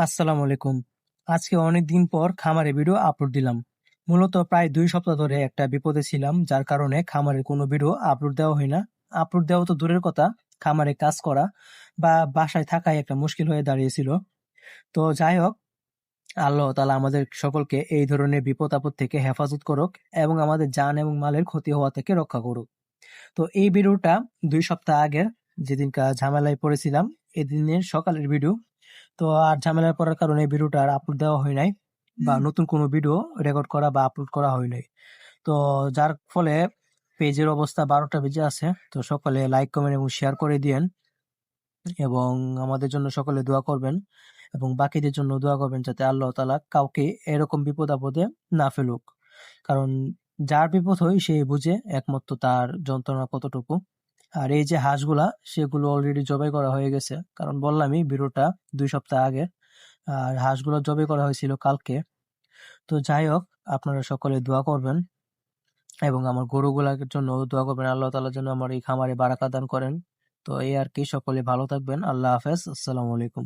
আসসালামু আলাইকুম। আজকে অনেকদিন পর খামারে ভিডিও আপলোড দিলাম। মূলত প্রায় ২ সপ্তাহ ধরে একটা বিপদে ছিলাম, যার কারণে খামারের কোনো ভিডিও আপলোড দেওয়া হয় না। আপলোড দেওয়া তো দূরের কথা, খামারে কাজ করা বা বাসায় থাকাই একটা মুশকিল হয়ে দাঁড়িয়েছিল। তো যাই হোক, আল্লাহ তাআলা আমাদের সকলকে এই ধরনের বিপদ-আপদ থেকে হেফাজত করুক এবং আমাদের জান এবং মালের ক্ষতি হওয়া থেকে রক্ষা করুক। তো এই ভিডিওটা ২ সপ্তাহ আগের, যেদিনকার ঝামেলায় পড়েছিলাম, এদিনের সকালের ভিডিও। তো আর ঝামেলায় পড়ার কারণে এই ভিডিওটা আর আপলোড দেওয়া হয় নাই বা নতুন কোনো ভিডিও রেকর্ড করা বা আপলোড করা হয় নাই। তো যার ফলে পেজের অবস্থা ১২টা বেজে আছে। তো সকলে লাইক, কমেন্ট এবং শেয়ার করে দিয়েন এবং আমাদের জন্য সকলে দোয়া করবেন এবং বাকিদের জন্য দোয়া করবেন যাতে আল্লাহ তাআলা কাউকে এরকম বিপদ-আপদে না ফেলুক। কারণ যার বিপদ হয় সে বুঝে একমাত্র তার যন্ত্রণা কতটুকু। আর এই যে হাঁসগুলা, সেগুলো অলরেডি জবাই করা হয়ে গেছে। কারণ বললামই ভিডিওটা ২ সপ্তাহ আগের। আর হাঁসগুলো জবাই করা হয়েছিল কালকে। তো যাই হোক, আপনারা সকলে দোয়া করবেন এবং আমার গরুগুলার জন্য দোয়া করবেন। আল্লাহ তাআলা যেন আমার এই খামারে বারাকা দান করেন। তো এই আর কি, সকলে ভালো থাকবেন। আল্লাহ হাফেজ। আসসালামু আলাইকুম।